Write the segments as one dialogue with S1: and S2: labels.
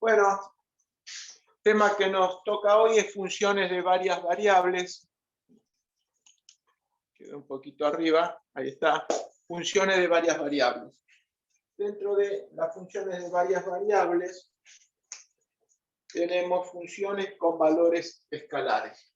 S1: Bueno, tema que nos toca hoy es funciones de varias variables. Queda un poquito arriba, ahí está. Funciones de varias variables. Dentro de las funciones de varias variables tenemos funciones con valores escalares.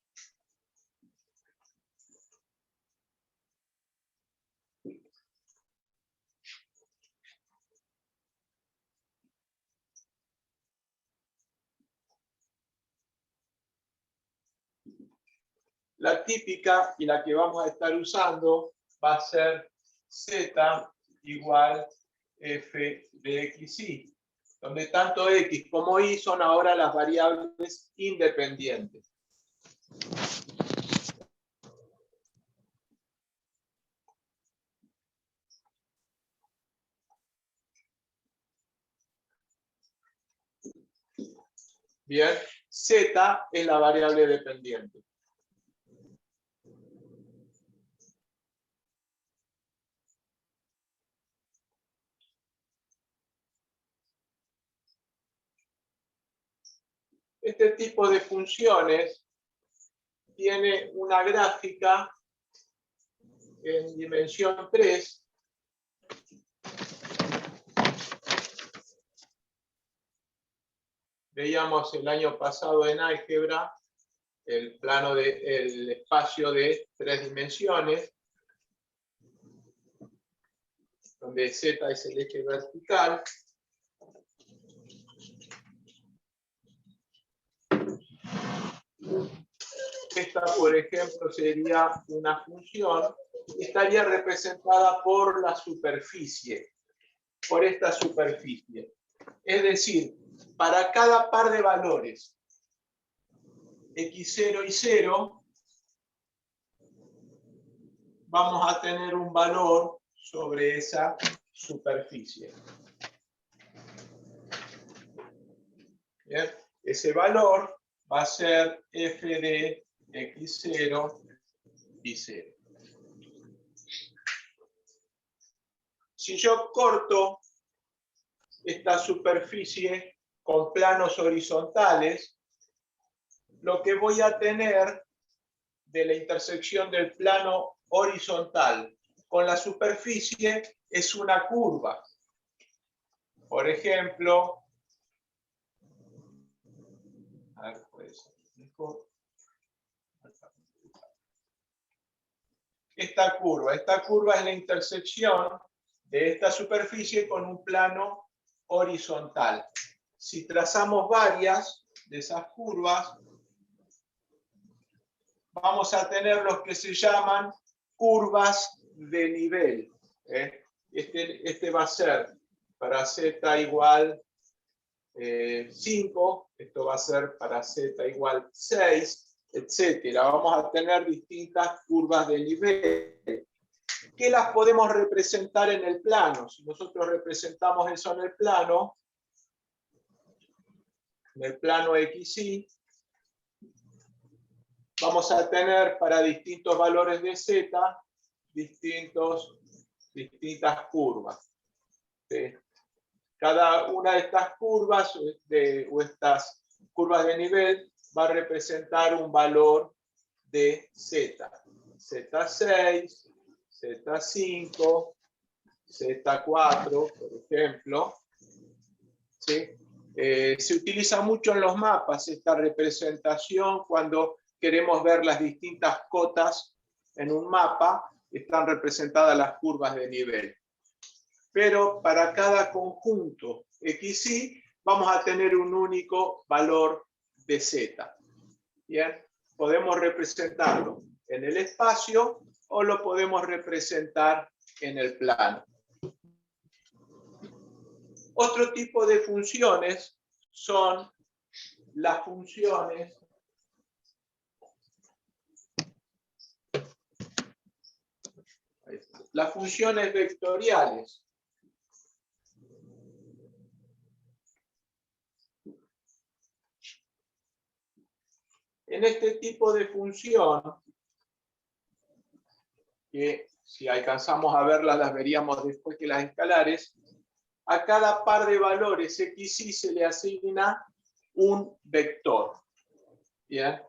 S1: La típica y la que vamos a estar usando va a ser z igual f de x, y, donde tanto x como y son ahora las variables independientes. Bien, z es la variable dependiente. Este tipo de funciones tiene una gráfica en dimensión 3. Veíamos el año pasado en álgebra el plano del espacio de 3 dimensiones, donde z es el eje vertical. Esta, por ejemplo, sería una función y estaría representada por la superficie, por esta superficie. Es decir, para cada par de valores x0 y 0, vamos a tener un valor sobre esa superficie. Bien, ese valor va a ser f de x0 y 0. Si yo corto esta superficie con planos horizontales, lo que voy a tener de la intersección del plano horizontal con la superficie es una curva. Por ejemplo, a ver, pues, esta curva es la intersección de esta superficie con un plano horizontal. Si trazamos varias de esas curvas, vamos a tener los que se llaman curvas de nivel. Este va a ser para z igual 5, esto va a ser para z igual 6, etc. Vamos a tener distintas curvas de nivel. ¿Qué las podemos representar en el plano? Si nosotros representamos eso en el plano XY, vamos a tener para distintos valores de z distintas curvas. ¿Sí? Cada una de estas curvas o estas curvas de nivel va a representar un valor de z. Z6, Z5, Z4, por ejemplo. ¿Sí? Se utiliza mucho en los mapas esta representación cuando queremos ver las distintas cotas en un mapa, están representadas las curvas de nivel. Pero para cada conjunto XY vamos a tener un único valor de z. Bien, podemos representarlo en el espacio o lo podemos representar en el plano. Otro tipo de funciones son las funciones vectoriales. En este tipo de función, que si alcanzamos a verlas, las veríamos después que las escalares, a cada par de valores x, y se le asigna un vector. ¿Bien?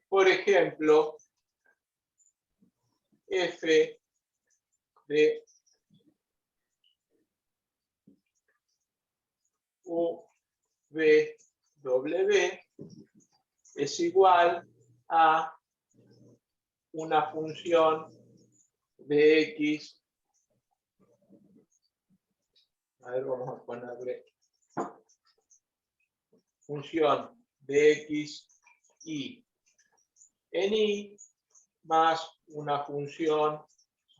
S1: Por ejemplo, f de u, v, w es igual a una función de x. A ver, vamos a ponerle función de x y en y más una función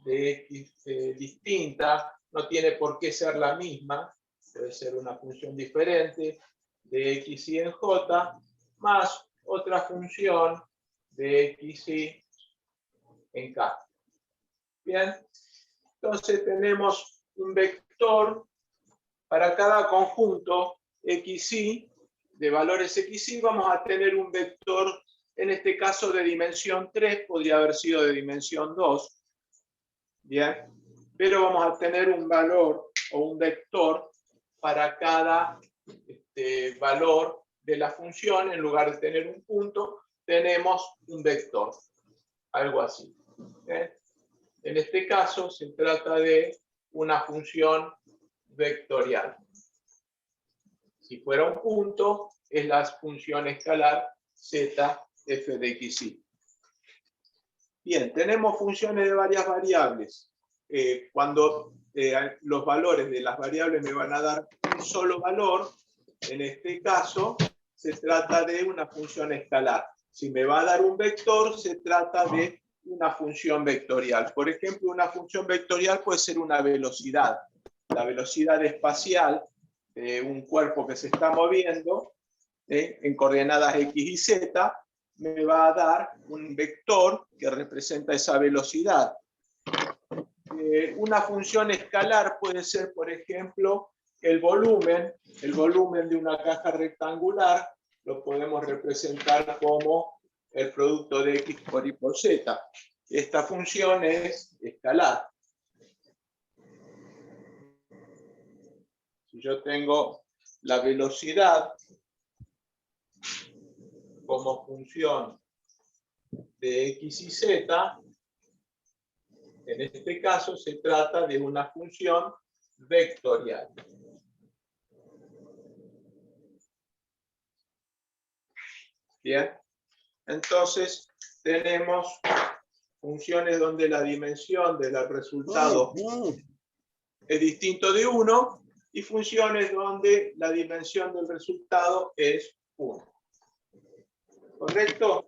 S1: de x distinta, no tiene por qué ser la misma, puede ser una función diferente, de x y en j, más otra función de x y en k. Bien, entonces tenemos un vector para cada conjunto xy, de valores xy, vamos a tener un vector, en este caso de dimensión 3, podría haber sido de dimensión 2. Bien, pero vamos a tener un valor o un vector para cada valor de la función. En lugar de tener un punto, tenemos un vector, algo así. ¿Bien? En este caso se trata de una función vectorial. Si fuera un punto, es la función escalar z f de xy. Bien, tenemos funciones de varias variables. Cuando los valores de las variables me van a dar un solo valor, en este caso se trata de una función escalar. Si me va a dar un vector, se trata de una función vectorial. Por ejemplo, una función vectorial puede ser una velocidad. La velocidad espacial de un cuerpo que se está moviendo en coordenadas x y z me va a dar un vector que representa esa velocidad. Una función escalar puede ser, por ejemplo, el volumen de una caja rectangular, lo podemos representar como el producto de x por y por z. Esta función es escalar. Si yo tengo la velocidad como función de x y z, en este caso se trata de una función vectorial. Bien, entonces tenemos funciones donde la dimensión del resultado es distinto de 1 y funciones donde la dimensión del resultado es 1. ¿Correcto?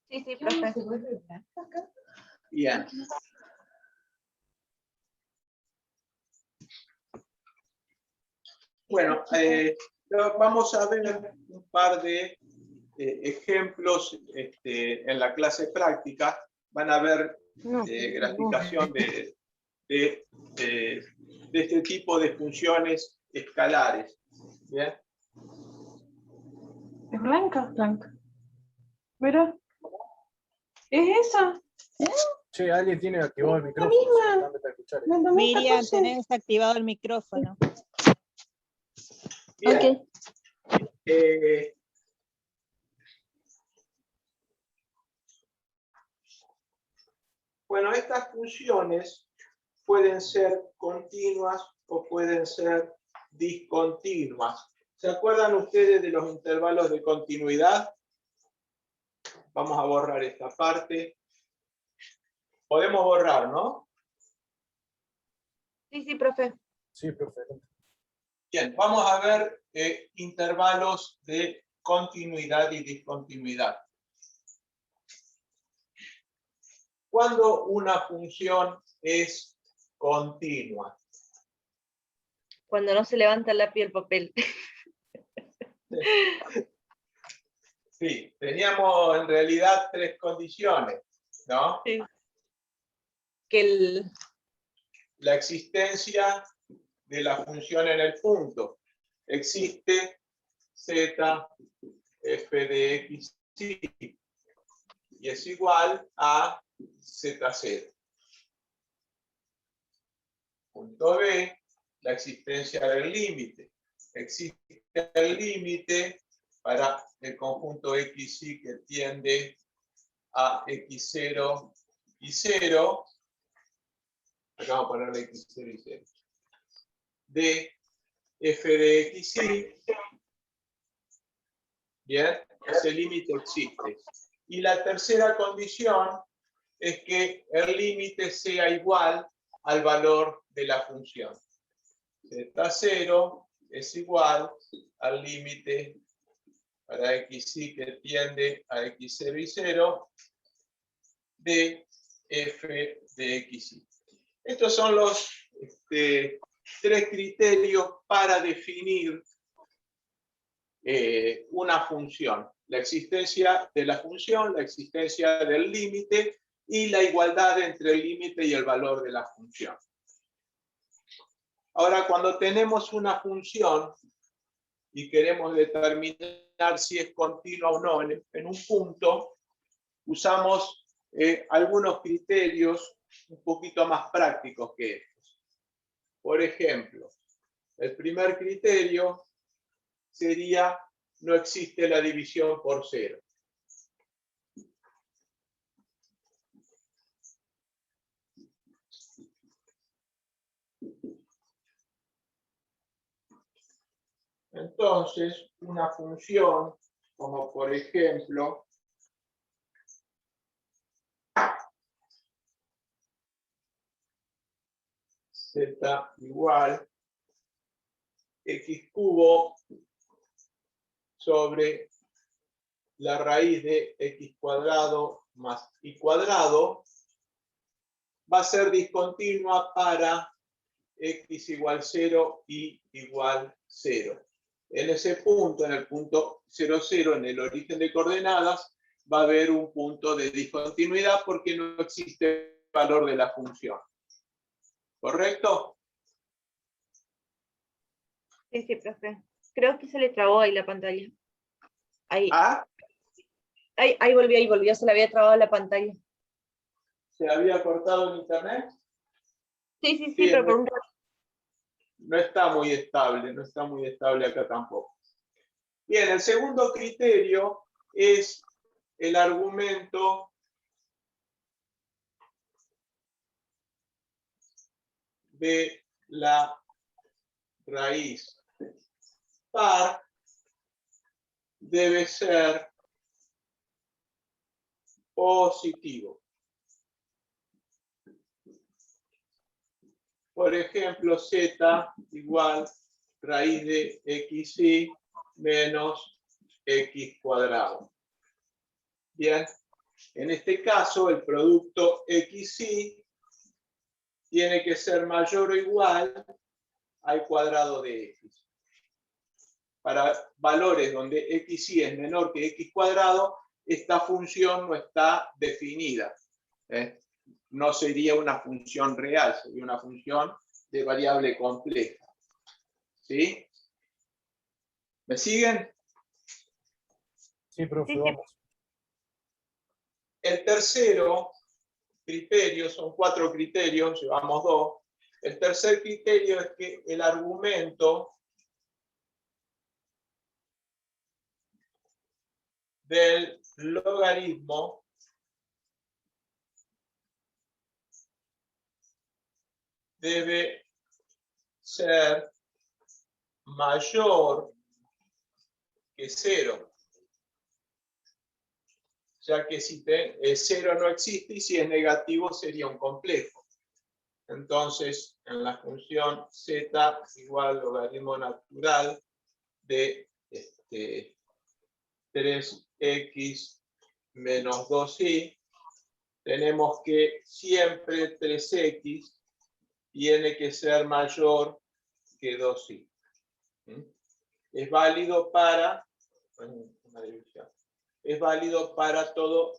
S2: Sí, sí, profe.
S1: Bien. Bueno, vamos a ver un par de ejemplos en la clase práctica. Van a ver graficación de este tipo de funciones escalares. ¿Bien?
S2: Es blanca. Blanca. Mira. ¿Es esa?
S3: Che, alguien tiene activado el micrófono.
S4: Miriam, tenés activado el micrófono.
S1: Bien.
S2: Ok.
S1: Bueno, estas funciones pueden ser continuas o pueden ser discontinuas. ¿Se acuerdan ustedes de los intervalos de continuidad? Vamos a borrar esta parte. Podemos borrar, ¿no?
S2: Sí, sí, profe.
S3: Sí, profe.
S1: Bien, vamos a ver intervalos de continuidad y discontinuidad. ¿Cuándo una función es continua?
S2: Cuando no se levanta el lápiz del papel.
S1: Sí, teníamos en realidad 3 condiciones, ¿no?
S2: Sí. Que
S1: La existencia de la función en el punto. Existe z f de x y es igual a z0. Punto B, la existencia del límite. Existe el límite para el conjunto XY que tiende a X0 y 0. Acá vamos a ponerle X0 y 0. De f de XY. Bien, ese límite existe. Y la tercera condición es que el límite sea igual al valor de la función. Z0 es igual al límite para XY que tiende a X0 y 0 de f de XY. Estos son los tres criterios para definir una función. La existencia de la función, la existencia del límite y la igualdad entre el límite y el valor de la función. Ahora, cuando tenemos una función y queremos determinar si es continua o no en un punto, usamos algunos criterios un poquito más prácticos que estos. Por ejemplo, el primer criterio sería no existe la división por cero. Entonces, una función, como por ejemplo, z igual x cubo sobre la raíz de x cuadrado más y cuadrado, va a ser discontinua para x igual 0 y igual 0. En ese punto, en el punto 0, 0, en el origen de coordenadas, va a haber un punto de discontinuidad porque no existe valor de la función. ¿Correcto?
S2: Sí, sí, profe. Creo que se le trabó ahí la pantalla. Ahí,
S1: ¿Ah?
S2: ahí volvió, se le había trabado la pantalla.
S1: ¿Se había cortado el internet?
S2: Sí, sí, sí,
S1: Sí,
S2: pero por un rato.
S1: no está muy estable, no está muy estable acá tampoco. Bien, el segundo criterio es el argumento de la raíz par debe ser positivo. Por ejemplo, z igual raíz de xy menos x cuadrado. Bien, en este caso el producto xy tiene que ser mayor o igual al cuadrado de x. Para valores donde xy es menor que x cuadrado, esta función no está definida. No sería una función real, sería una función de variable compleja. ¿Sí? ¿Me siguen?
S3: Sí, profe,
S2: Sí, sí.
S3: vamos.
S1: El tercero criterio, son 4 criterios, llevamos 2. El tercer criterio es que el argumento del logaritmo debe ser mayor que 0, ya que si 0 no existe y si es negativo sería un complejo. Entonces, en la función z igual logaritmo natural de 3x menos 2y, tenemos que siempre 3x tiene que ser mayor que 2y. Es válido para una división. Es válido para todo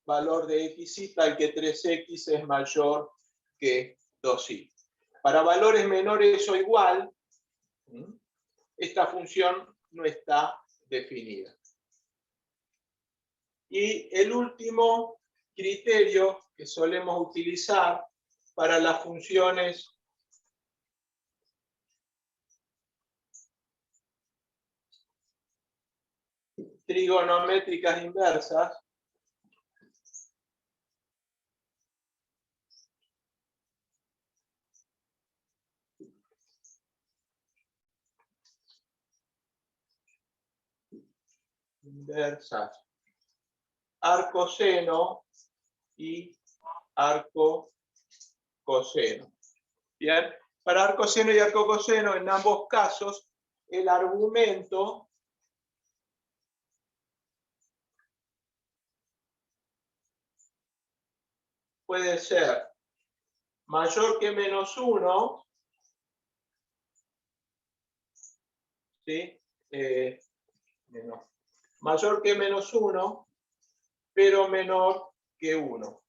S1: valor de xy tal que 3x es mayor que 2y. Para valores menores o igual, esta función no está definida. Y el último criterio que solemos utilizar para las funciones trigonométricas inversas arcoseno y arcocoseno. Bien, para arcoseno y arcocoseno, en ambos casos, el argumento puede ser mayor que -1, ¿sí? Mayor que -1, pero menor que 1.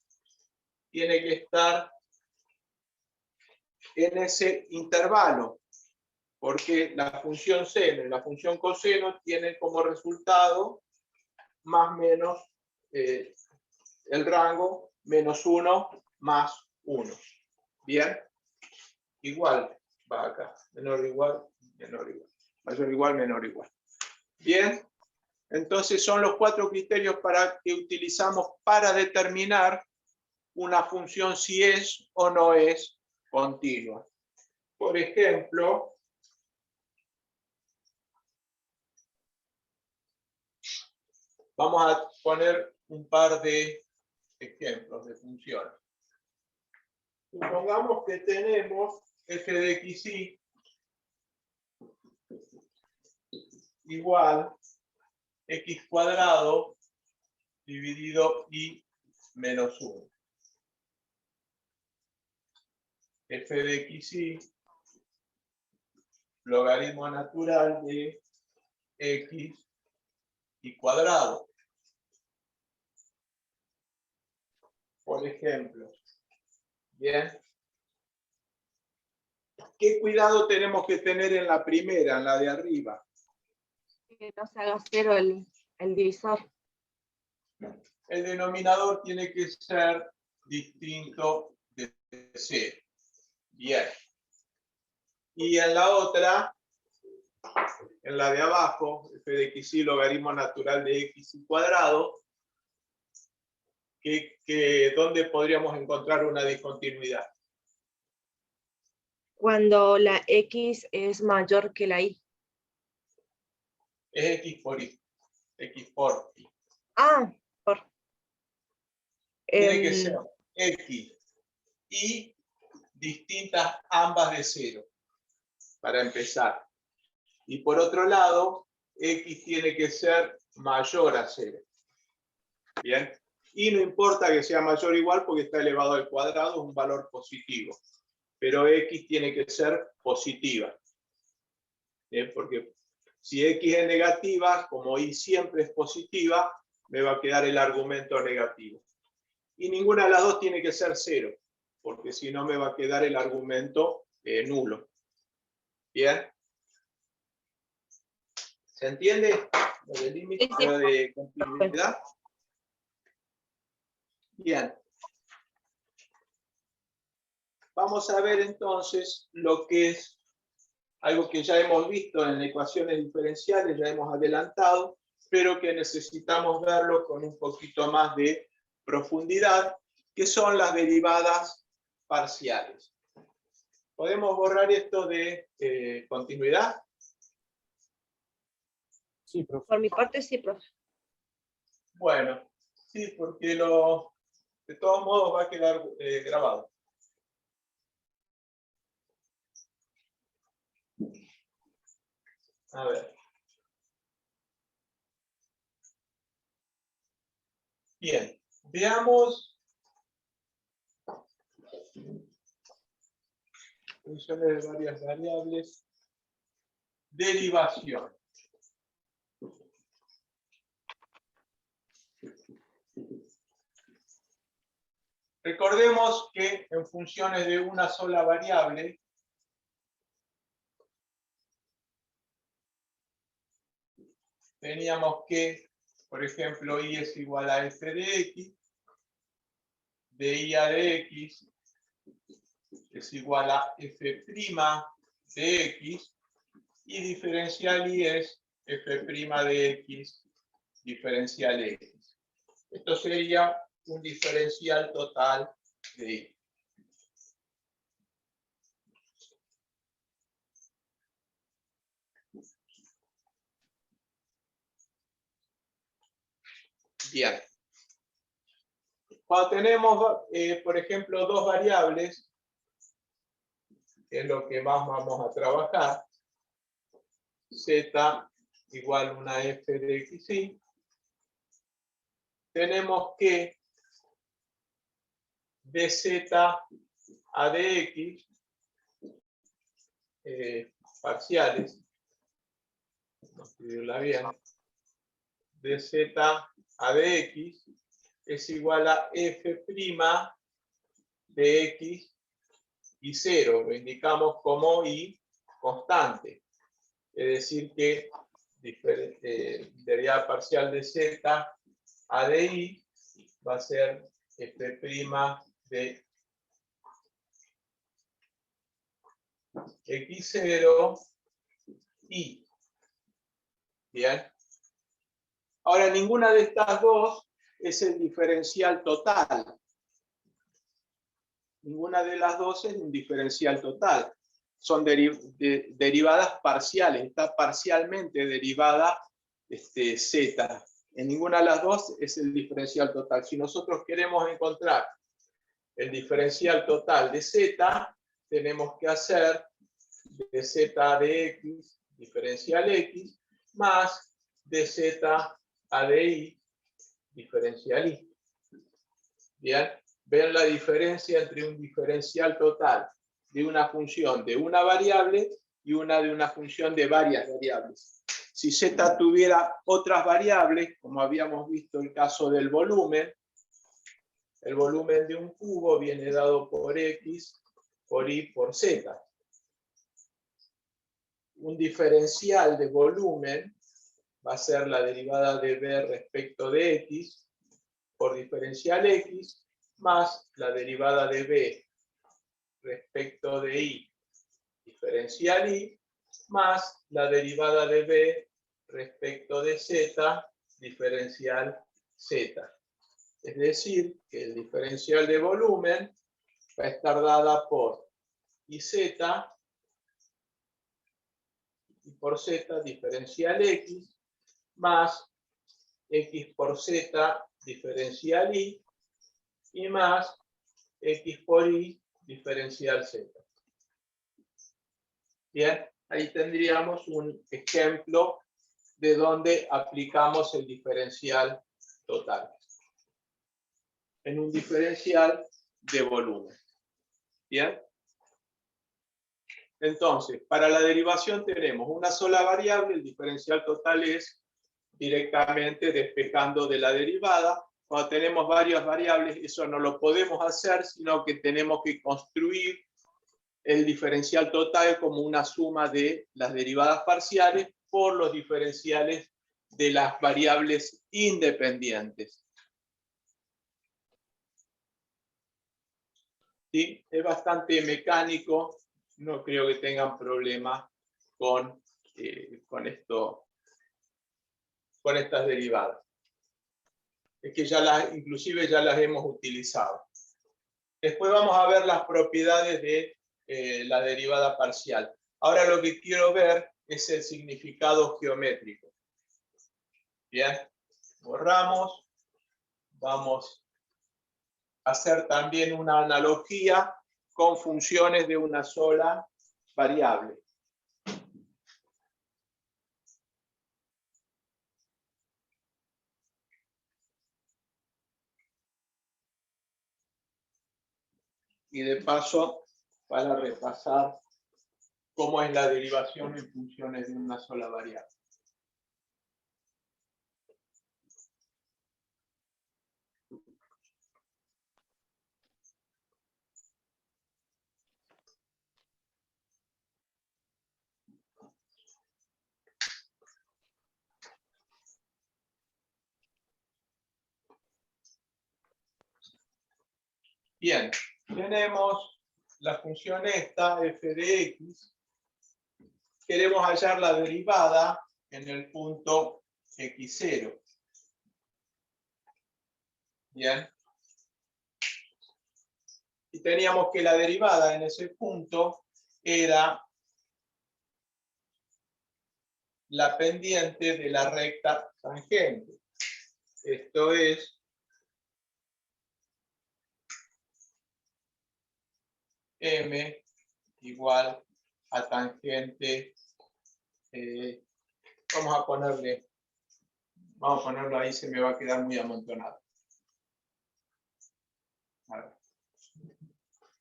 S1: Tiene que estar en ese intervalo, porque la función seno y la función coseno tienen como resultado más o menos el rango -1 más 1. Bien, igual va acá, menor igual, menor igual, mayor igual, menor igual. Bien, entonces son los 4 criterios que utilizamos para determinar una función si es o no es continua. Por ejemplo, vamos a poner un par de ejemplos de funciones. Supongamos que tenemos f de xy igual x cuadrado dividido y menos 1. F de xy logaritmo natural de x y cuadrado. Por ejemplo. Bien. ¿Qué cuidado tenemos que tener en la primera, en la de arriba?
S2: Que no se haga 0 el divisor.
S1: El denominador tiene que ser distinto de 0. Bien. Y en la otra, en la de abajo, f de xy logaritmo natural de x cuadrado, ¿dónde podríamos encontrar una discontinuidad?
S2: Cuando la x es mayor que la y.
S1: Es x por y. X por y.
S2: Ah, por.
S1: Tiene que ser x y distintas ambas de 0, para empezar. Y por otro lado, x tiene que ser mayor a 0. Bien. Y no importa que sea mayor o igual porque está elevado al cuadrado, es un valor positivo. Pero x tiene que ser positiva. Bien, porque si x es negativa, como y siempre es positiva, me va a quedar el argumento negativo. Y ninguna de las dos tiene que ser 0, porque si no me va a quedar el argumento nulo. ¿Bien? ¿Se entiende? Lo de límite,
S2: Sí.
S1: lo de continuidad. Bien. Vamos a ver entonces lo que es algo que ya hemos visto en ecuaciones diferenciales, ya hemos adelantado, pero que necesitamos verlo con un poquito más de profundidad, que son las derivadas parciales. ¿Podemos borrar esto de continuidad?
S3: Sí, profe.
S2: Por mi parte sí, profe.
S1: Bueno, sí, porque de todos modos va a quedar grabado. A ver. Bien, veamos funciones de varias variables. Derivación. Recordemos que en funciones de una sola variable, teníamos que, por ejemplo, y es igual a f de x, de y a de x es igual a f' de x, y diferencial y es f' de x diferencial X. Esto sería un diferencial total de Y. Bien. Cuando tenemos, por ejemplo, dos variables, que es lo que más vamos a trabajar, z igual a una f de xy, tenemos que dz a dx, parciales, no escribirla bien, dz a dx es igual a f' de x y 0, lo indicamos como y constante. Es decir que derivada parcial de z a de y va a ser f' de x0 y. Bien. Ahora, ninguna de estas dos es el diferencial total. Ninguna de las dos es un diferencial total. Son derivadas parciales. Está parcialmente derivada z. En ninguna de las dos es el diferencial total. Si nosotros queremos encontrar el diferencial total de z, tenemos que hacer dz de x, diferencial x, más dz a de y, diferencial y. Bien, ven la diferencia entre un diferencial total de una función de una variable y una de una función de varias variables. Si z tuviera otras variables, como habíamos visto el caso del volumen, el volumen de un cubo viene dado por x, por y, por z. Un diferencial de volumen va a ser la derivada de b respecto de x por diferencial x más la derivada de b respecto de y diferencial y más la derivada de b respecto de z diferencial z. Es decir, que el diferencial de volumen va a estar dada por iz y por z diferencial x más x por z diferencial y más x por y diferencial z. Bien, ahí tendríamos un ejemplo de donde aplicamos el diferencial total en un diferencial de volumen. Bien. Entonces, para la derivación tenemos una sola variable, el diferencial total es directamente despejando de la derivada. Cuando tenemos varias variables, eso no lo podemos hacer, sino que tenemos que construir el diferencial total como una suma de las derivadas parciales por los diferenciales de las variables independientes. ¿Sí? Es bastante mecánico, no creo que tengan problema con estas derivadas. Es que inclusive ya las hemos utilizado. Después vamos a ver las propiedades de la derivada parcial. Ahora lo que quiero ver es el significado geométrico. Bien, borramos. Vamos a hacer también una analogía con funciones de una sola variable. Y de paso, para repasar cómo es la derivación en funciones de una sola variable. Bien, tenemos la función esta, f de x. Queremos hallar la derivada en el punto x0. Bien. Y teníamos que la derivada en ese punto era la pendiente de la recta tangente. Esto es m igual a tangente. Vamos a ponerlo ahí, se me va a quedar muy amontonado. A ver.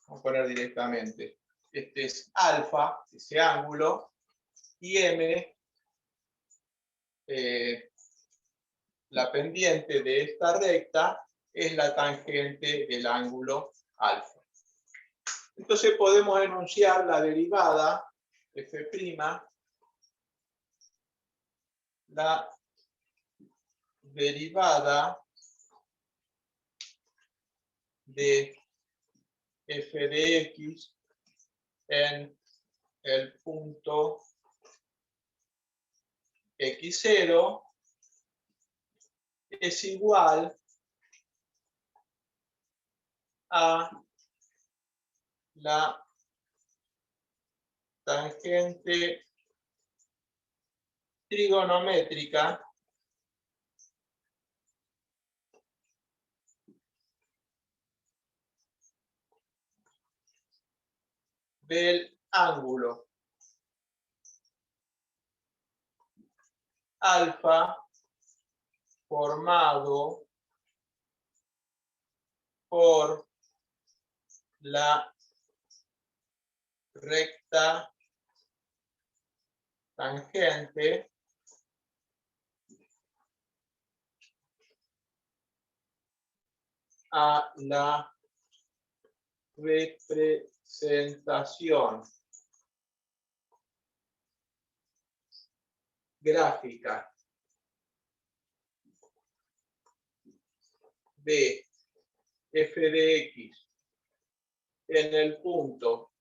S1: Vamos a poner directamente. Este es alfa, ese ángulo, y m, la pendiente de esta recta, es la tangente del ángulo alfa. Entonces podemos enunciar la derivada f', la derivada de f de x en el punto x0 es igual a la tangente trigonométrica del ángulo alfa formado por la recta tangente a la representación gráfica de f de x en el punto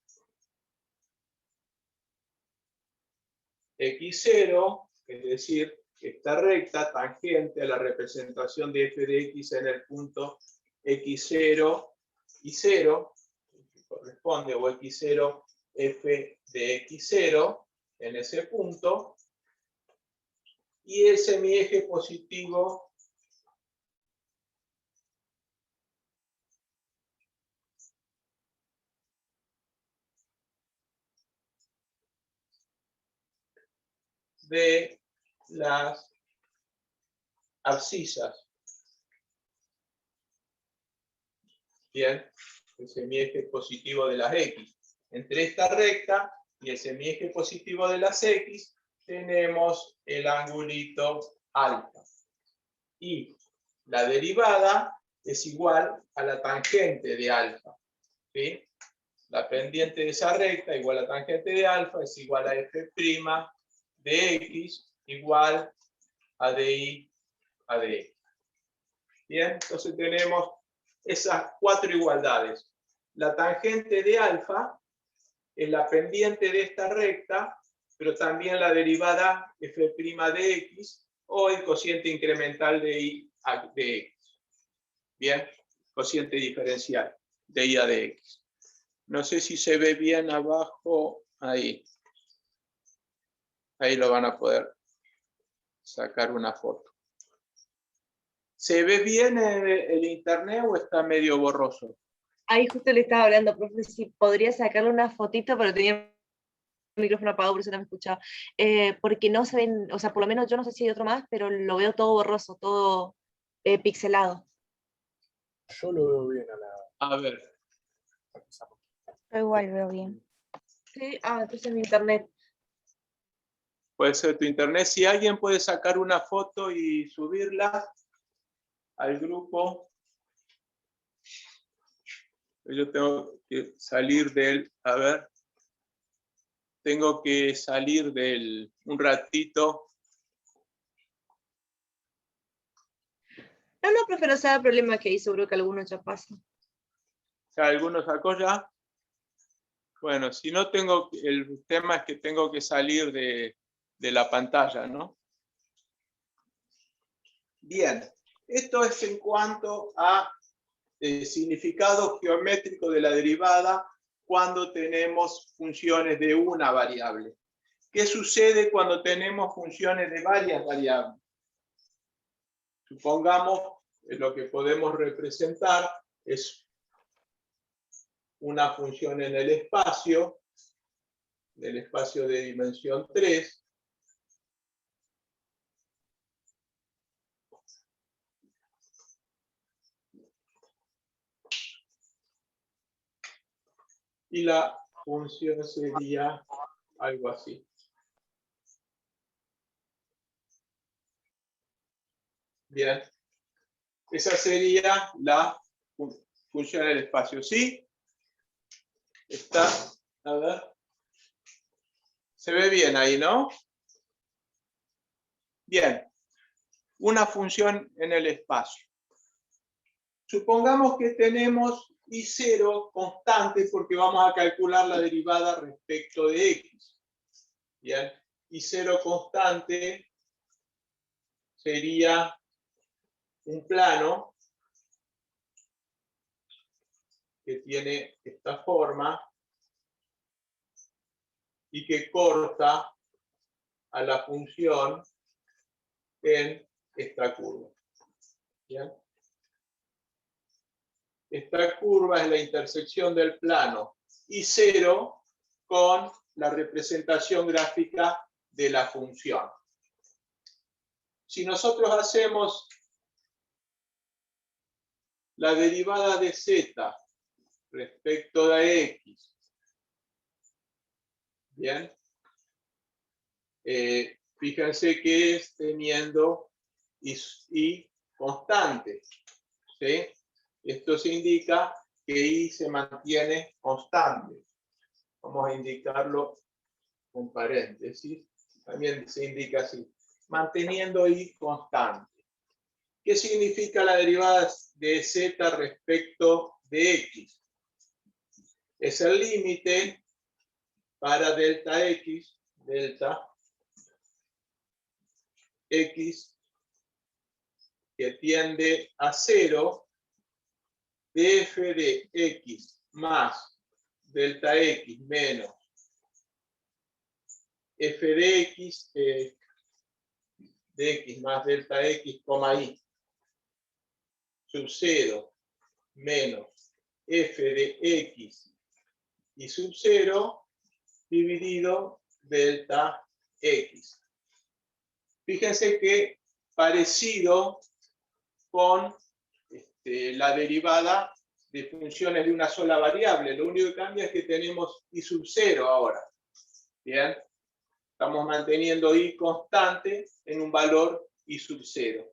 S1: x0, es decir, esta recta tangente a la representación de f de x en el punto x0 y 0, que corresponde, o x0 f de x0 en ese punto, y el semieje positivo de las abscisas. Bien, el semieje positivo de las x. Entre esta recta y el semieje positivo de las x tenemos el angulito alfa. Y la derivada es igual a la tangente de alfa. ¿Sí? La pendiente de esa recta igual a tangente de alfa es igual a f' de x igual a di a dx. Bien, entonces tenemos esas cuatro igualdades. La tangente de alfa es la pendiente de esta recta, pero también la derivada f' de x o el cociente incremental de y de x. Bien, cociente diferencial de y a de x. No sé si se ve bien abajo, ahí. Ahí lo van a poder sacar una foto. ¿Se ve bien el internet o está medio borroso?
S2: Ahí justo le estaba hablando, profe, si podría sacarle una fotito, pero tenía el micrófono apagado, por eso no me escuchaba. Porque no se ven, o sea, por lo menos yo no sé si hay otro más, pero lo veo todo borroso, todo pixelado.
S3: Yo lo veo bien
S1: A ver.
S4: Yo igual veo bien.
S2: Sí, entonces mi internet.
S1: Puede ser tu internet. Si alguien puede sacar una foto y subirla al grupo. Yo tengo que salir del, a ver. Tengo que salir del un ratito.
S2: No, profe, no se da problema que ahí seguro que alguno ya pasa.
S1: ¿Ya alguno sacó ya? Bueno, si no tengo, el tema es que tengo que salir de la pantalla, ¿no? Bien. Esto es en cuanto a significado geométrico de la derivada cuando tenemos funciones de una variable. ¿Qué sucede cuando tenemos funciones de varias variables? Supongamos que lo que podemos representar es una función en el espacio de dimensión 3, y la función sería algo así. Bien, esa sería la función del espacio. ¿Sí? Está, a ver. Se ve bien ahí, ¿no? Bien, una función en el espacio. Supongamos que tenemos I0 constante porque vamos a calcular la derivada respecto de X. Bien, I0 constante sería un plano que tiene esta forma y que corta a la función en esta curva. ¿Bien? Esta curva es la intersección del plano I0 con la representación gráfica de la función. Si nosotros hacemos la derivada de z respecto de x, bien, fíjense que es teniendo y constante, ¿sí? Esto se indica que y se mantiene constante. Vamos a indicarlo con paréntesis. También se indica así, manteniendo y constante. ¿Qué significa la derivada de z respecto de x? Es el límite para delta x que tiende a 0 de f de x más delta x menos f de x más delta x, y sub 0 menos f de x y sub 0 dividido delta x. Fíjense que parecido con la derivada de funciones de una sola variable. Lo único que cambia es que tenemos y sub 0 ahora. Bien. Estamos manteniendo y constante en un valor y sub 0.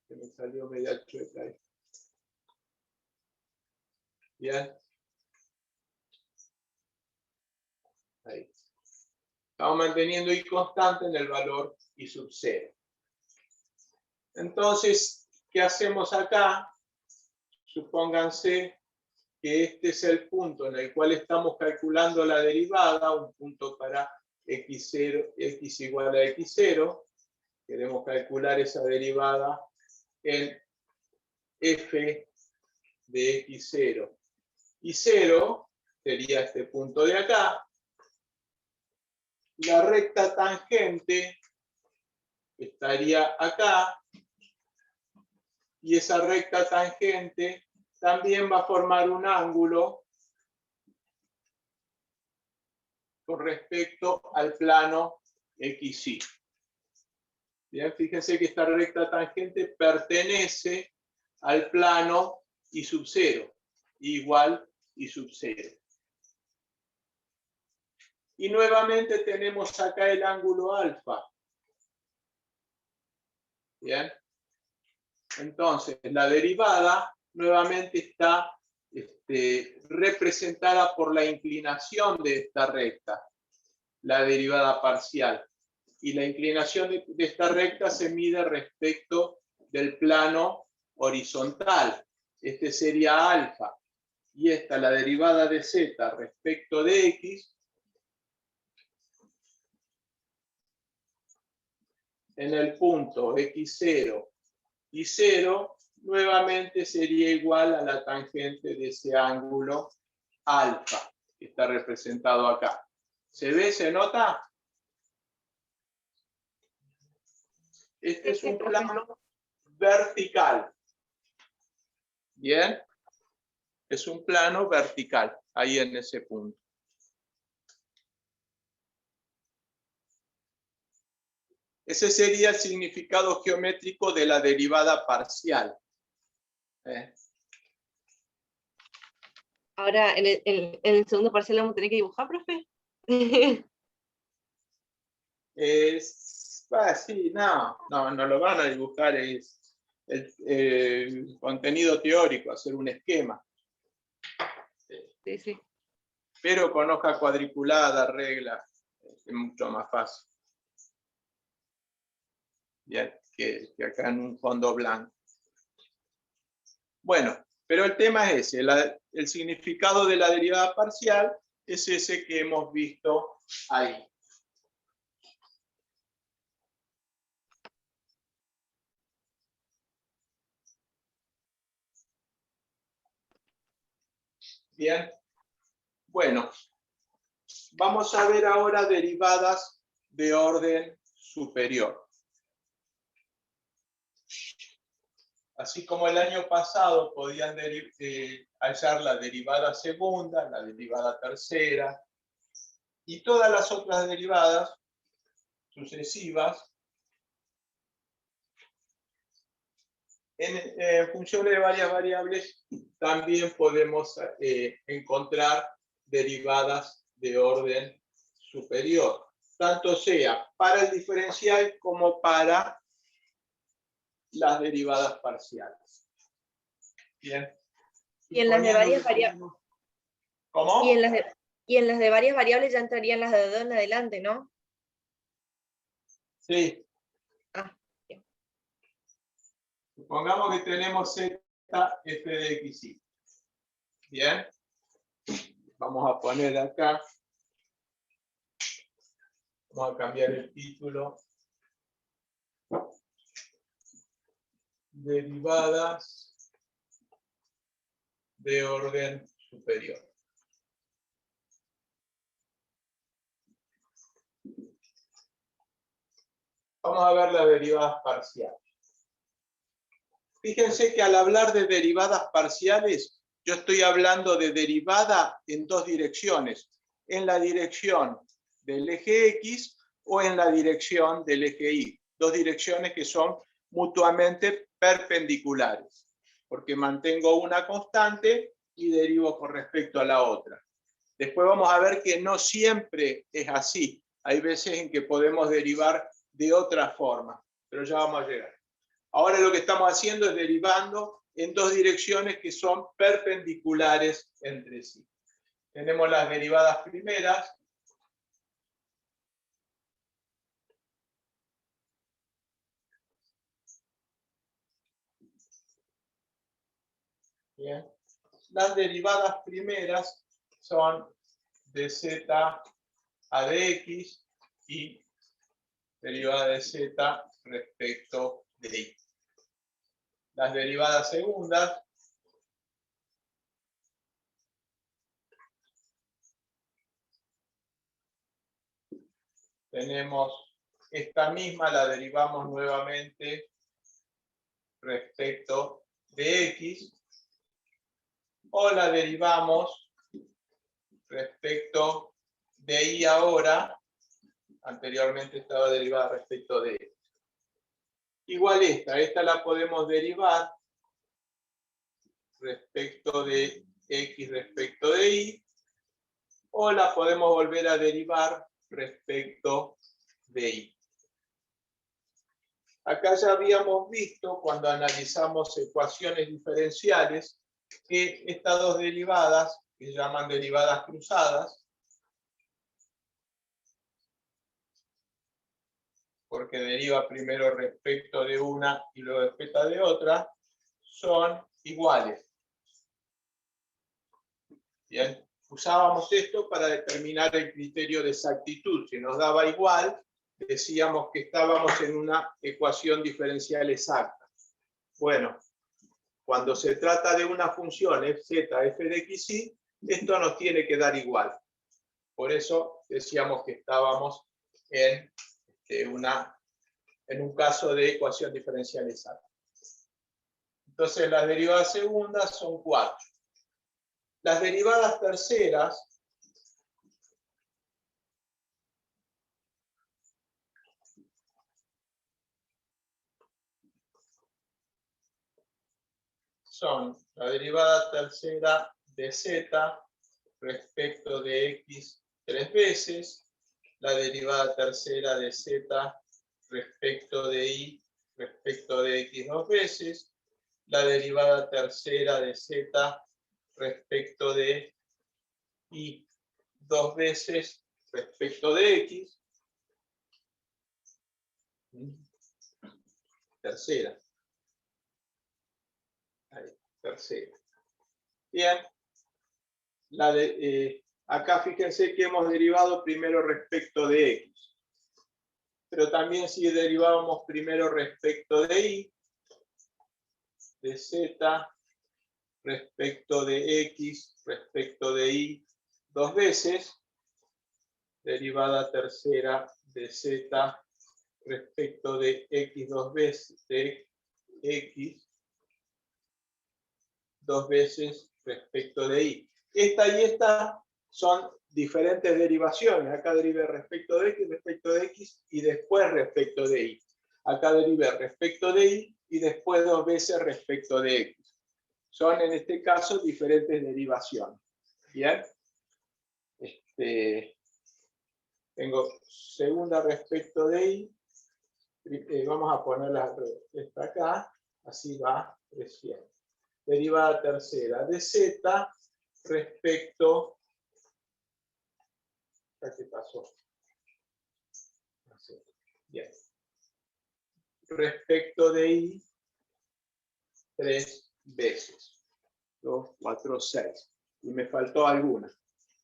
S1: Se me salió media chueca ahí. Bien. Ahí. Estamos manteniendo y constante en el valor y sub 0. Entonces, ¿qué hacemos acá? Supónganse que este es el punto en el cual estamos calculando la derivada, un punto para x0, x igual a x0. Queremos calcular esa derivada en f de x0. Y 0 sería este punto de acá. La recta tangente estaría acá. Y esa recta tangente también va a formar un ángulo con respecto al plano XY. Bien, fíjense que esta recta tangente pertenece al plano y sub 0, igual y sub 0. Y nuevamente tenemos acá el ángulo alfa. Bien. Entonces, la derivada nuevamente está representada por la inclinación de esta recta, la derivada parcial. Y la inclinación de esta recta se mide respecto del plano horizontal. Este sería alfa. Y esta, la derivada de z respecto de x, en el punto x0 y 0 nuevamente sería igual a la tangente de ese ángulo alfa, que está representado acá. ¿Se ve? ¿Se nota? Este es un plano vertical. ¿Bien? Es un plano vertical, ahí en ese punto. Ese sería el significado geométrico de la derivada parcial.
S2: Ahora, en el segundo parcial vamos a tener que dibujar, profe.
S1: Sí, no lo van a dibujar, es el contenido teórico, hacer un esquema.
S2: Sí, sí.
S1: Pero con hoja cuadriculada, regla, es mucho más fácil. Bien, que acá en un fondo blanco. Bueno, pero el tema es ese, el significado de la derivada parcial es ese que hemos visto ahí. Bien, bueno, vamos a ver ahora derivadas de orden superior. Así como el año pasado podían hallar la derivada segunda, la derivada tercera y todas las otras derivadas sucesivas, en función de varias variables también podemos encontrar derivadas de orden superior, tanto sea para el diferencial como para las derivadas parciales. Bien.
S2: Y en las de varias variables.
S1: ¿Cómo?
S2: Y en las de varias variables ya entrarían las de 2 en adelante, ¿no?
S1: Sí.
S2: Ah.
S1: Supongamos que tenemos z f de x, y. Bien. Vamos a poner acá. Vamos a cambiar el título. Derivadas de orden superior. Vamos a ver las derivadas parciales. Fíjense que al hablar de derivadas parciales, yo estoy hablando de derivada en dos direcciones, en la dirección del eje X o en la dirección del eje Y. Dos direcciones que son mutuamente perpendiculares, porque mantengo una constante y derivo con respecto a la otra. Después vamos a ver que no siempre es así. Hay veces en que podemos derivar de otra forma, pero ya vamos a llegar. Ahora lo que estamos haciendo es derivando en dos direcciones que son perpendiculares entre sí. Tenemos las derivadas primeras. Bien. Las derivadas primeras son de z a dx y derivada de z respecto de y. Las derivadas segundas tenemos esta misma, la derivamos nuevamente respecto de x, o la derivamos respecto de y ahora, anteriormente estaba derivada respecto de x. Igual esta la podemos derivar respecto de x respecto de y, o la podemos volver a derivar respecto de y. Acá ya habíamos visto, cuando analizamos ecuaciones diferenciales, que estas dos derivadas, que se llaman derivadas cruzadas, porque deriva primero respecto de una y luego respecto de otra, son iguales. Bien, usábamos esto para determinar el criterio de exactitud. Si nos daba igual, decíamos que estábamos en una ecuación diferencial exacta. Bueno, cuando se trata de una función fz, f de x, y, esto nos tiene que dar igual. Por eso decíamos que estábamos en un caso de ecuación diferencial exacta. Entonces las derivadas segundas son 4. Las derivadas terceras son la derivada tercera de z respecto de x 3 veces, la derivada tercera de z respecto de y respecto de x 2 veces, la derivada tercera de z respecto de y 2 veces respecto de x, tercera. Ahí, tercera. Bien. Acá fíjense que hemos derivado primero respecto de x. Pero también si derivábamos primero respecto de y, de z respecto de x respecto de y 2 veces, derivada tercera de z respecto de x 2 veces, de x 2 veces respecto de y. Esta y esta son diferentes derivaciones. Acá derivé respecto de x y después respecto de y. Acá derivé respecto de y después 2 veces respecto de x. Son en este caso diferentes derivaciones. Bien. Tengo segunda respecto de y. Vamos a ponerla esta acá. Así va creciendo. Derivada tercera de z respecto. ¿Qué pasó? Bien. Respecto de y 3 veces. 2, 4, 6. Y me faltó alguna.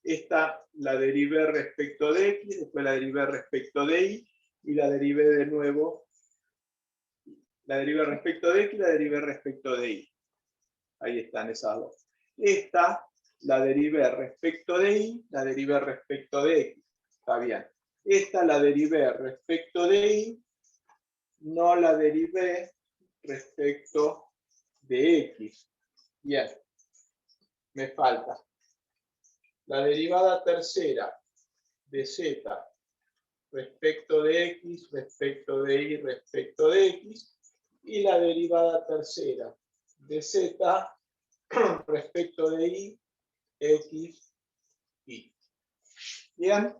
S1: Esta la derivé respecto de x, después la derivé respecto de y la derivé de nuevo. La derivé respecto de x y la derivé respecto de y. Ahí están esas dos. Esta la derivé respecto de y, la derivé respecto de x. Está bien. Esta la derivé respecto de y, no la derivé respecto de x. Bien. Me falta la derivada tercera de z respecto de x, respecto de y, respecto de x, y la derivada tercera de z respecto de y, x, y. Bien.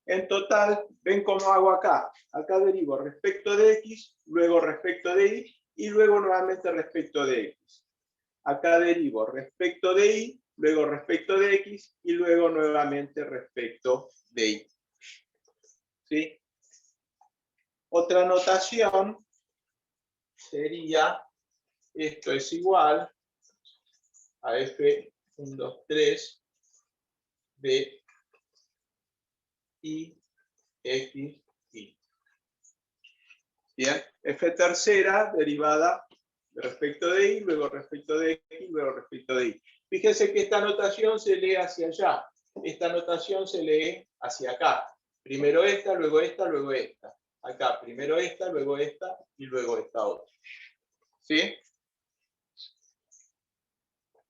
S1: En total, ven cómo hago acá. Acá derivo respecto de x, luego respecto de y luego nuevamente respecto de x. Acá derivo respecto de y, luego respecto de x y luego nuevamente respecto de y. ¿Sí? Otra notación sería, esto es igual a f1, 2, 3 de y, x, y. Bien, f tercera derivada respecto de y, luego respecto de x, luego respecto de y. Fíjense que esta notación se lee hacia allá. Esta notación se lee hacia acá. Primero esta, luego esta, luego esta. Acá, primero esta, luego esta y luego esta otra. ¿Sí?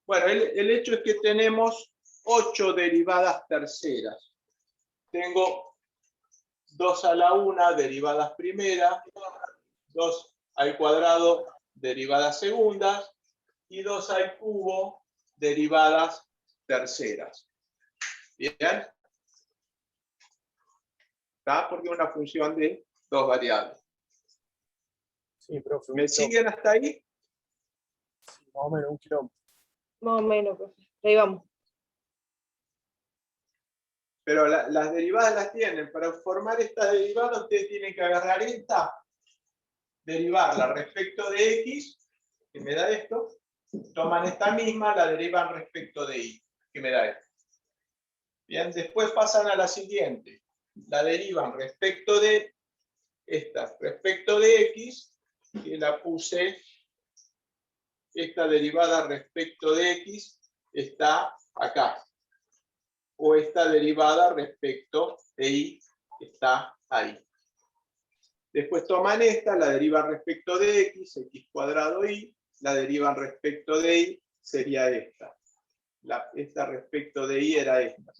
S1: Bueno, el hecho es que tenemos 8 derivadas terceras. Tengo 2 a la 1 derivadas primeras, 2 al cuadrado derivadas segundas y 2 al cubo derivadas terceras. ¿Bien? ¿Está? Porque es una función de 2 variables.
S3: Sí, profe.
S1: ¿Me siguen hasta ahí?
S3: Más o menos, 1 kilómetro.
S2: Más o menos, profe. Ahí vamos.
S1: Pero las derivadas las tienen. Para formar esta derivada, ustedes tienen que agarrar esta, derivarla respecto de x, que me da esto, toman esta misma, la derivan respecto de y, que me da esto. Bien, después pasan a la siguiente. La derivan respecto de esta, respecto de x, que la puse esta derivada respecto de x está acá. O esta derivada respecto de y está ahí. Después toman esta, la derivan respecto de x, x cuadrado y, la derivan respecto de y, sería esta. Esta respecto de y era esta.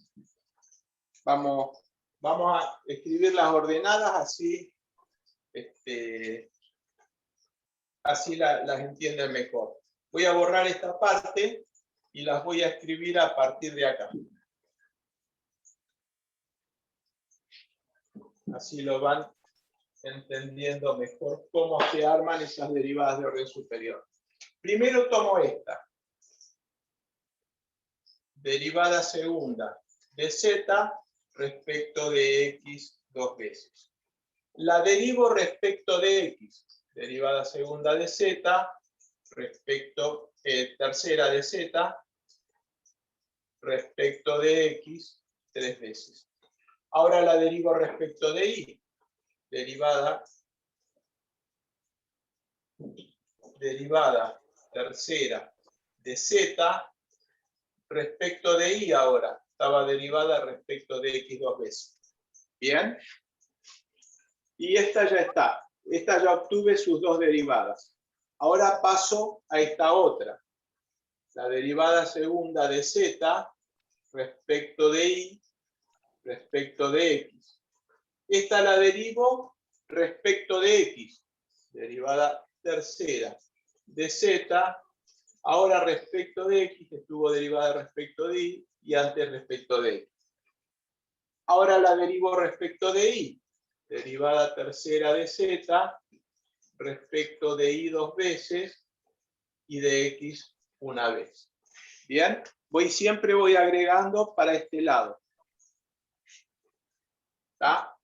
S1: Vamos a escribir las ordenadas así, así las entienden mejor. Voy a borrar esta parte y las voy a escribir a partir de acá. Así lo van entendiendo mejor cómo se arman esas derivadas de orden superior. Primero tomo esta. Derivada segunda de z respecto de x dos veces. La derivo respecto de x. Derivada segunda de z respecto, tercera de z respecto de x tres veces. Ahora la derivo respecto de y. Derivada tercera de z respecto de y ahora. Estaba derivada respecto de x dos veces. ¿Bien? Y esta ya está. Esta ya obtuve sus dos derivadas. Ahora paso a esta otra. La derivada segunda de z respecto de y respecto de x. Esta la derivo respecto de x. Derivada tercera de z. Ahora respecto de x estuvo derivada respecto de y antes respecto de x. Ahora la derivo respecto de y. Derivada tercera de z respecto de y dos veces y de x una vez. Bien, siempre voy agregando para este lado. ¿Está?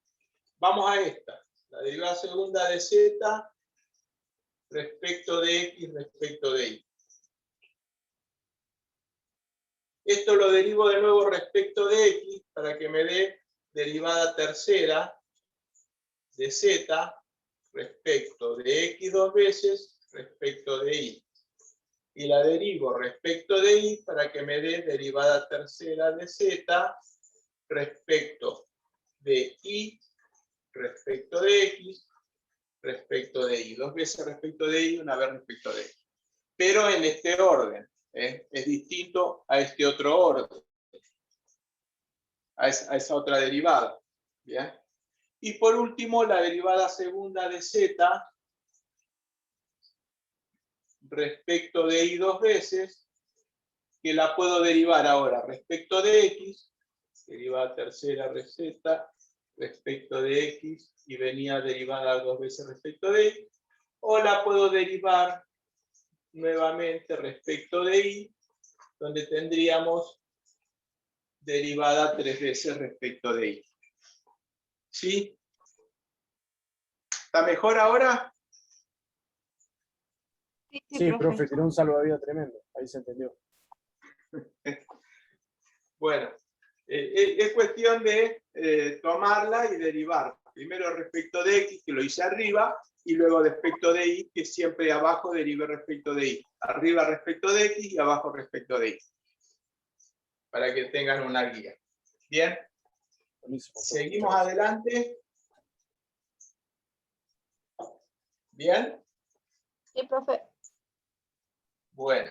S1: Vamos a esta. La derivada segunda de z respecto de x respecto de y. Esto lo derivo de nuevo respecto de x para que me dé derivada tercera de z respecto de x dos veces respecto de y. Y la derivo respecto de y para que me dé derivada tercera de z respecto de y respecto de x respecto de y. Dos veces respecto de y, una vez respecto de x. Pero en este orden. Es distinto a este otro orden. A esa otra derivada. ¿Bien? Y por último, la derivada segunda de z respecto de y dos veces, que la puedo derivar ahora respecto de x, derivada tercera de z respecto de x y venía derivada dos veces respecto de y, o la puedo derivar nuevamente respecto de y, donde tendríamos derivada tres veces respecto de y. ¿Sí? ¿Está mejor ahora?
S3: Sí, profe, tiró un salvavidas tremendo. Ahí se entendió.
S1: Bueno, es cuestión de tomarla y derivar. Primero respecto de x, que lo hice arriba, y luego respecto de y, que siempre abajo derive respecto de y. Arriba respecto de x y abajo respecto de y. Para que tengan una guía. Bien. Seguimos adelante. Bien.
S2: Sí, profe.
S1: Bueno.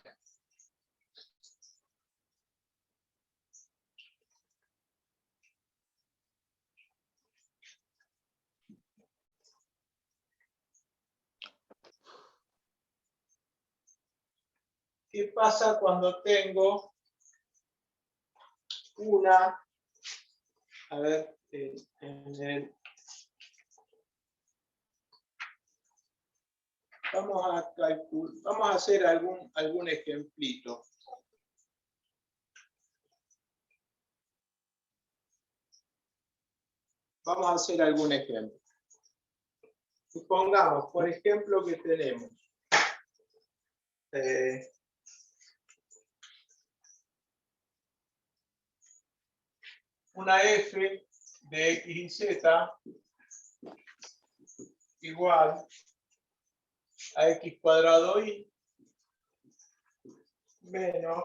S1: ¿Qué pasa cuando tengo una, a ver, vamos a calcular, vamos a hacer algún ejemplito. Vamos a hacer algún ejemplo. Supongamos, por ejemplo, que tenemos una f de x y z igual a x cuadrado y menos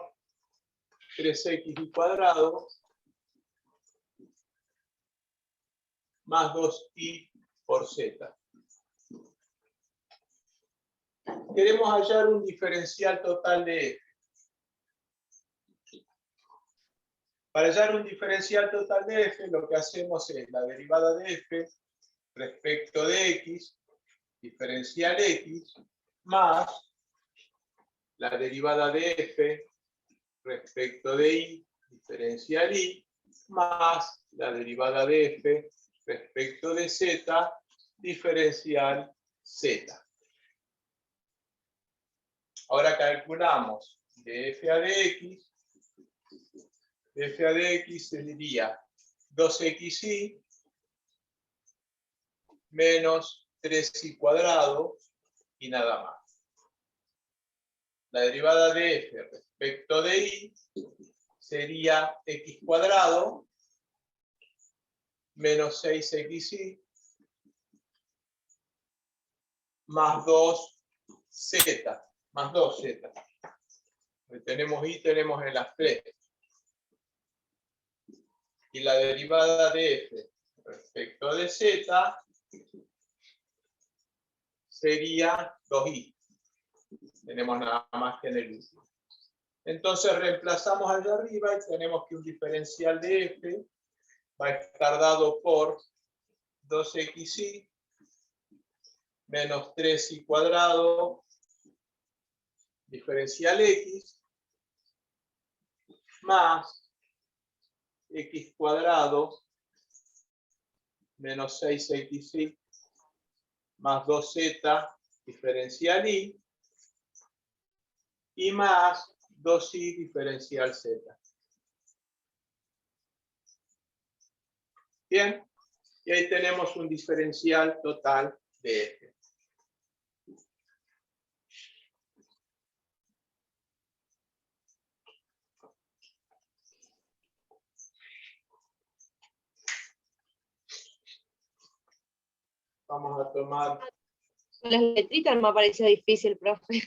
S1: 3x cuadrado más 2y por z. Queremos hallar un diferencial total de f. Para hallar un diferencial total de f, lo que hacemos es la derivada de f respecto de x, diferencial x, más la derivada de f respecto de y, diferencial y, más la derivada de f respecto de z, diferencial z. Ahora calculamos de f a de x. De f a de x sería 2xy menos 3y cuadrado y nada más. La derivada de f respecto de y sería x cuadrado menos 6xy más 2z, más 2z. Tenemos y tenemos en las tres. Y la derivada de f respecto de z sería 2y. Tenemos nada más que en el último. Entonces reemplazamos allá arriba y tenemos que un diferencial de f va a estar dado por 2xy menos 3y cuadrado diferencial x más x cuadrado menos 6xy más 2z diferencial y más 2y diferencial z. Bien, y ahí tenemos un diferencial total de f. Vamos a tomar...
S2: Con las letritas me pareció difícil, profe.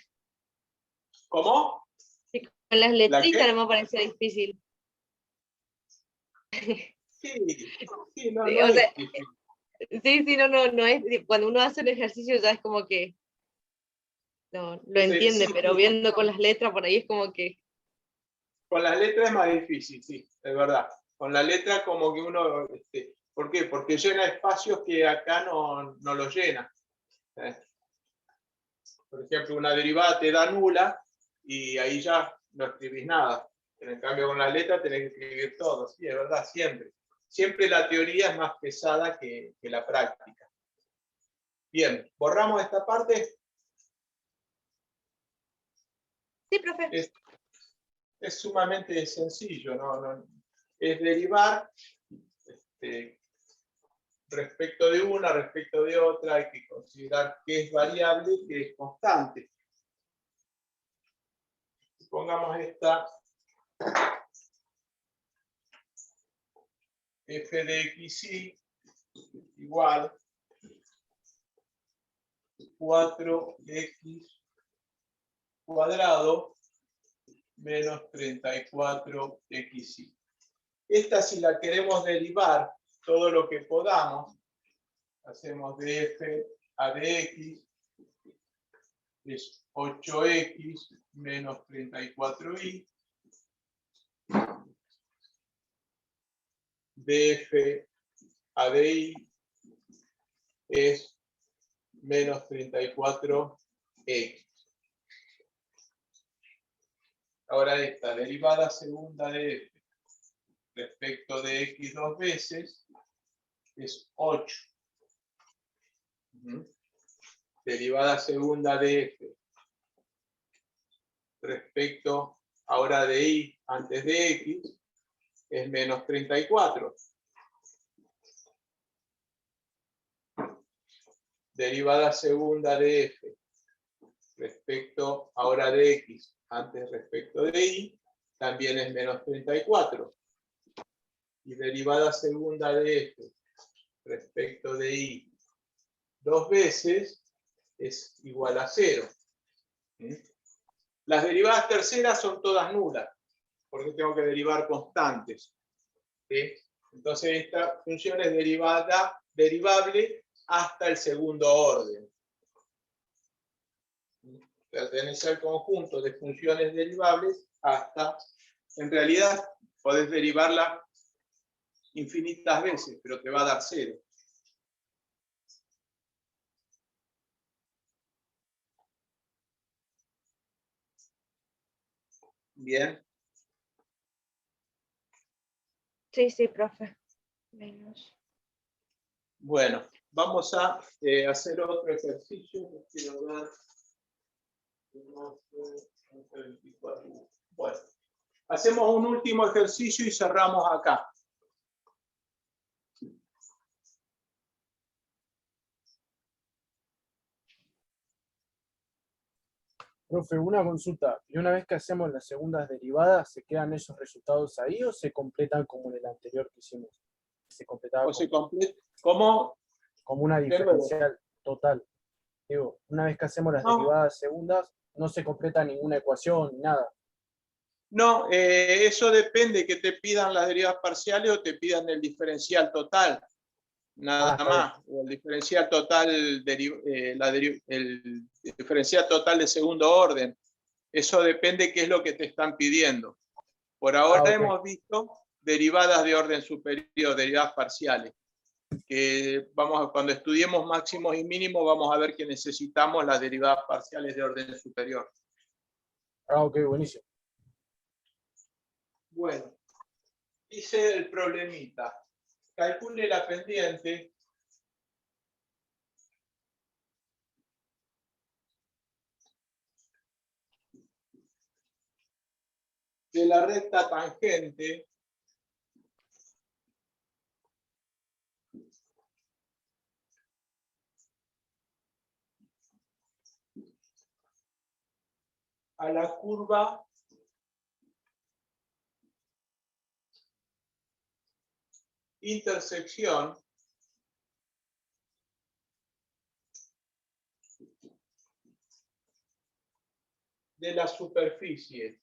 S1: ¿Cómo?
S2: Sí, con las
S1: qué?
S2: letritas me pareció difícil.
S1: Sí, sí, no,
S2: Sí,
S1: no
S2: o
S1: es
S2: sea,
S1: difícil.
S2: sí, no es, cuando uno hace el ejercicio ya es como que no, lo
S1: Sí,
S2: entiende,
S1: sí,
S2: pero
S1: sí.
S2: viendo con las letras por ahí es como que...
S1: Con las letras es más difícil, sí, es verdad. Con la letra como que uno... ¿por qué? Porque llena espacios que acá no los llena. Por ejemplo, una derivada te da nula y ahí ya no escribís nada. Pero en cambio con la letra tenés que escribir todo. Sí, es verdad, siempre. Siempre la teoría es más pesada que la práctica. Bien, borramos esta parte.
S2: Sí, profe.
S1: Es sumamente sencillo, es derivar respecto de una, respecto de otra, hay que considerar que es variable y que es constante. Pongamos esta f de xy igual 4x cuadrado menos 34xy. Esta, si la queremos derivar todo lo que podamos, hacemos de f a de x es 8x menos 34y, de f a de y es menos 34x. Ahora esta derivada segunda de f respecto de x dos veces es 8. Derivada segunda de f respecto ahora de y antes de x es menos 34. Derivada segunda de f respecto ahora de x antes respecto de y también es menos 34. Y derivada segunda de f respecto de y dos veces es igual a 0. Las derivadas terceras son todas nulas, porque tengo que derivar constantes. ¿Sí? Entonces esta función es derivable hasta el segundo orden. Pertenece al conjunto de funciones derivables hasta, en realidad podés derivarla infinitas veces, pero te va a dar 0. Bien.
S2: Sí, profe. Menos.
S1: Bueno, vamos a hacer otro ejercicio. Quiero ver. Bueno, hacemos un último ejercicio y cerramos acá.
S3: Profe, una consulta. ¿Y una vez que hacemos las segundas derivadas, se quedan esos resultados ahí o se completan como en el anterior que hicimos? Se completaba
S1: O se completa. ¿Cómo?
S3: como una diferencial total. Digo, una vez que hacemos las derivadas segundas, no se completa ninguna ecuación ni nada.
S1: No, eso depende que te pidan las derivadas parciales o te pidan el diferencial total. Nada más. O el diferencial total, el diferencial total de segundo orden. Eso depende qué es lo que te están pidiendo. Por ahora hemos visto derivadas de orden superior, derivadas parciales. Que cuando estudiemos máximos y mínimos, vamos a ver que necesitamos las derivadas parciales de orden superior.
S3: Ok, buenísimo.
S1: Bueno, dice el problemita. Calcule la pendiente de la recta tangente a la curva intersección de la superficie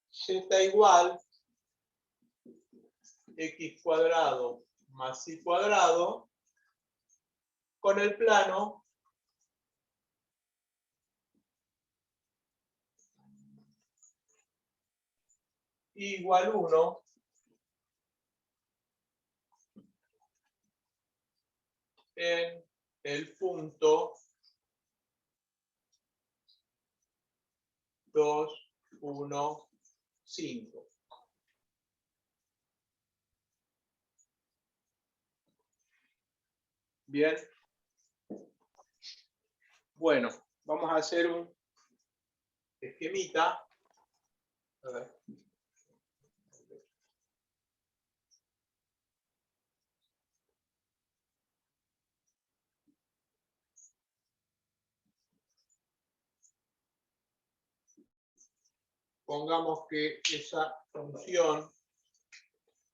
S1: z igual x cuadrado más y cuadrado con el plano igual 1 en el punto 2, 1, 5. Bien. Bueno, vamos a hacer un esquemita. A ver. Pongamos que esa función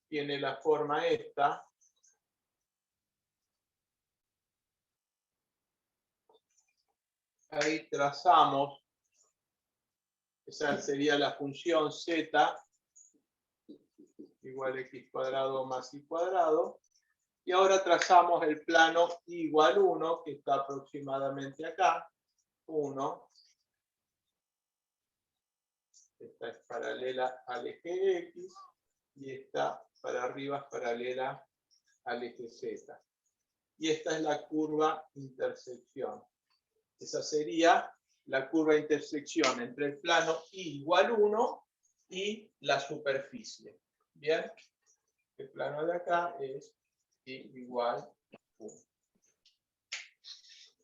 S1: tiene la forma esta. Ahí trazamos, esa sería la función z igual a x cuadrado más y cuadrado. Y ahora trazamos el plano igual 1, que está aproximadamente acá. 1. Esta es paralela al eje X y esta para arriba es paralela al eje Z. Y esta es la curva intersección. Esa sería la curva intersección entre el plano igual 1 y la superficie. Bien, el plano de acá es igual 1.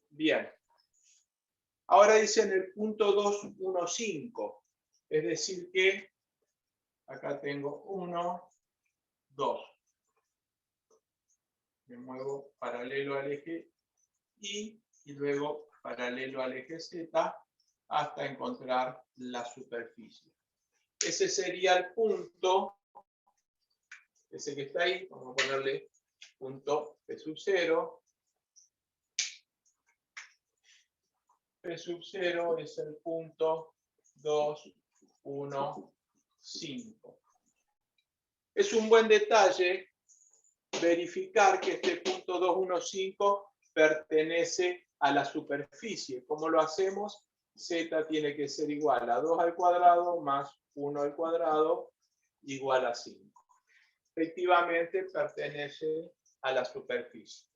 S1: Bien. Ahora dice en el punto 2, 1, 5. Es decir que acá tengo 1, 2. Me muevo paralelo al eje Y y luego paralelo al eje Z hasta encontrar la superficie. Ese sería el punto, ese que está ahí, vamos a ponerle punto P sub 0. P sub 0 es el punto 2, 1, 5. Es un buen detalle verificar que este punto 2, 1, 5 pertenece a la superficie. ¿Cómo lo hacemos? Z tiene que ser igual a 2 al cuadrado más 1 al cuadrado igual a 5. Efectivamente pertenece a la superficie.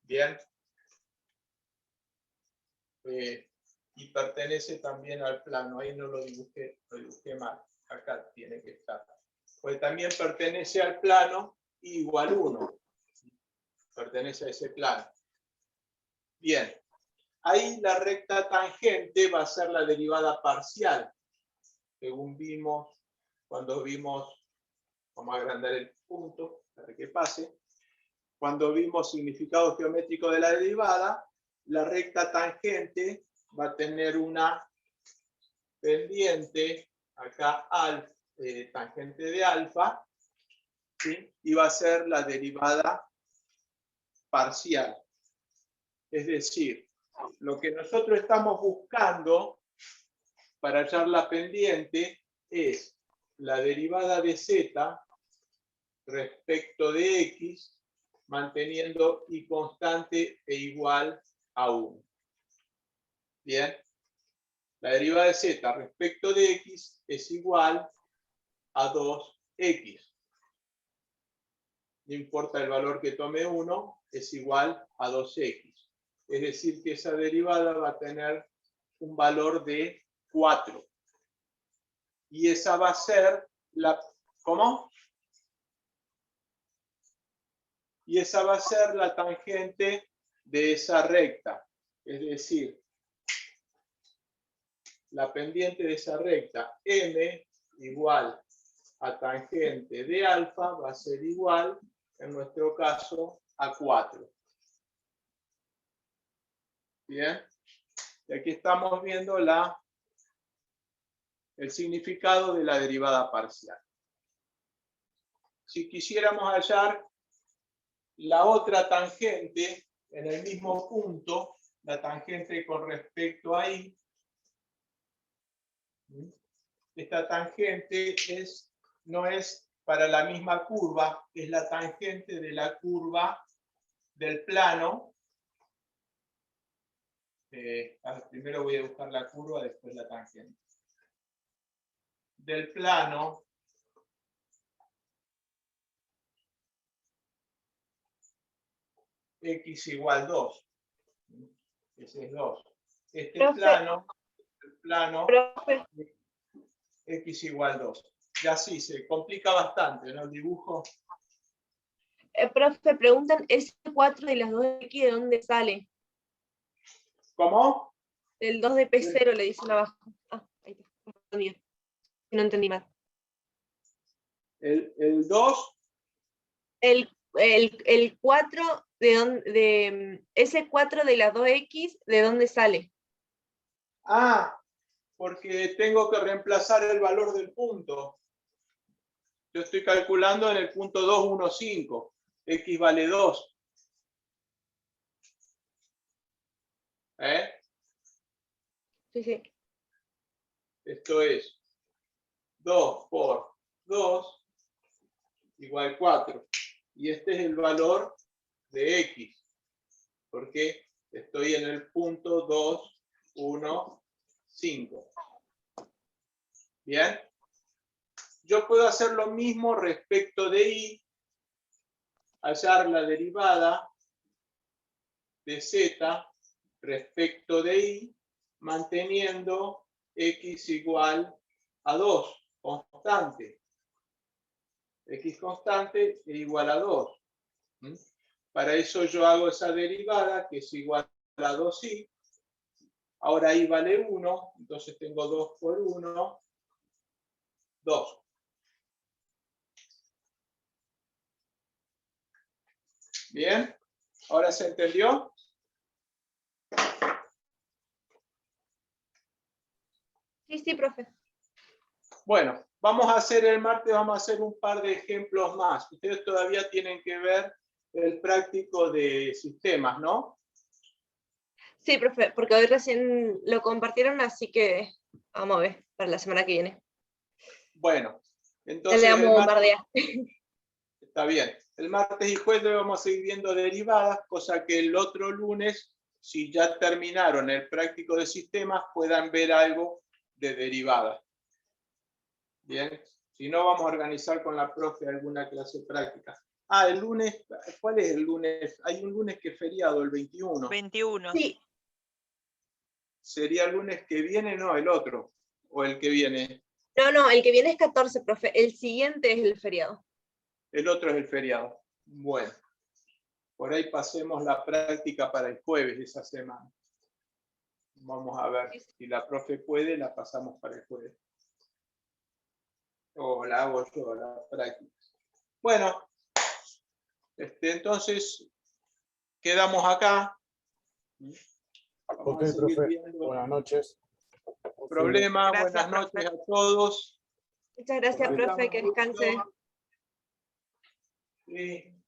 S1: Bien. Y pertenece también al plano. Ahí no lo dibujé mal. Acá tiene que estar. Pues también pertenece al plano igual 1. Pertenece a ese plano. Bien. Ahí la recta tangente va a ser la derivada parcial. Según vimos, cuando vimos, vamos a agrandar el punto para que pase. Cuando vimos significado geométrico de la derivada, la recta tangente va a tener una pendiente, acá tangente de alfa, ¿sí? Y va a ser la derivada parcial. Es decir, lo que nosotros estamos buscando para hallar la pendiente es la derivada de z respecto de x, manteniendo y constante e igual a 1. Bien. La derivada de z respecto de x es igual a 2x. No importa el valor que tome 1, es igual a 2x. Es decir, que esa derivada va a tener un valor de 4. Y esa va a ser la... ¿Cómo? Y esa va a ser la tangente de esa recta. Es decir, la pendiente de esa recta m igual a tangente de alfa va a ser igual, en nuestro caso, a 4. Bien. Y aquí estamos viendo el significado de la derivada parcial. Si quisiéramos hallar la otra tangente en el mismo punto, la tangente con respecto a y, esta tangente no es para la misma curva, es la tangente de la curva del plano. Primero voy a buscar la curva, después la tangente. Del plano x igual 2. Ese es 2. Este plano, el plano
S2: Profe,
S1: x igual 2. Ya sí, se complica bastante, ¿no? El dibujo.
S2: profe, preguntan, ¿ese 4 de las 2x de dónde sale?
S1: ¿Cómo?
S2: El 2 de P0 le dicen abajo. Ah, ahí está. No entendí mal.
S1: El 2.
S2: El 4 ese 4 de las 2x, ¿de dónde sale?
S1: Ah, porque tengo que reemplazar el valor del punto. Yo estoy calculando en el punto 2, 1, 5. X vale 2.
S2: Sí, sí.
S1: Esto es 2 por 2 igual 4. Y este es el valor de X. Porque estoy en el punto 2, 1, 5. Bien. Yo puedo hacer lo mismo respecto de y, hallar la derivada de z respecto de y, manteniendo x igual a 2, constante. X constante e igual a 2. Para eso yo hago esa derivada, que es igual a 2y. Ahora y vale 1, entonces tengo 2 por 1, 2. Bien, ¿ahora se entendió?
S2: Sí, sí, profe.
S1: Bueno, vamos a hacer el martes, vamos a hacer un par de ejemplos más. Ustedes todavía tienen que ver el práctico de sistemas, ¿no?
S2: Sí, profe, porque hoy recién lo compartieron, así que vamos a ver para la semana que viene.
S1: Bueno,
S2: Ya
S1: entonces
S2: le
S1: el
S2: damos un
S1: martes,
S2: bombardear.
S1: está bien. El martes y jueves vamos a seguir viendo derivadas, cosa que el otro lunes, si ya terminaron el práctico de sistemas, puedan ver algo de derivadas. Bien, si no, vamos a organizar con la profe alguna clase práctica. Ah, el lunes, ¿cuál es el lunes? Hay un lunes que es feriado, el 21.
S5: 21.
S2: Sí,
S1: ¿Sería el lunes que viene? No, el otro. ¿O el que viene?
S2: no, el que viene es 14, profe. El siguiente es el feriado.
S1: El otro es el feriado. Bueno, por ahí pasemos la práctica para el jueves de esa semana. Vamos a ver si la profe puede, la pasamos para el jueves. O la hago yo, la práctica. Bueno, entonces quedamos acá. Vamos
S3: Ok,
S1: a seguir
S3: profe.
S1: viendo.
S3: Buenas noches.
S1: Problema,
S5: Gracias,
S1: buenas
S5: profe.
S1: noches a todos.
S2: Muchas gracias,
S3: Ok.
S2: profe, que descanse.
S1: Sí.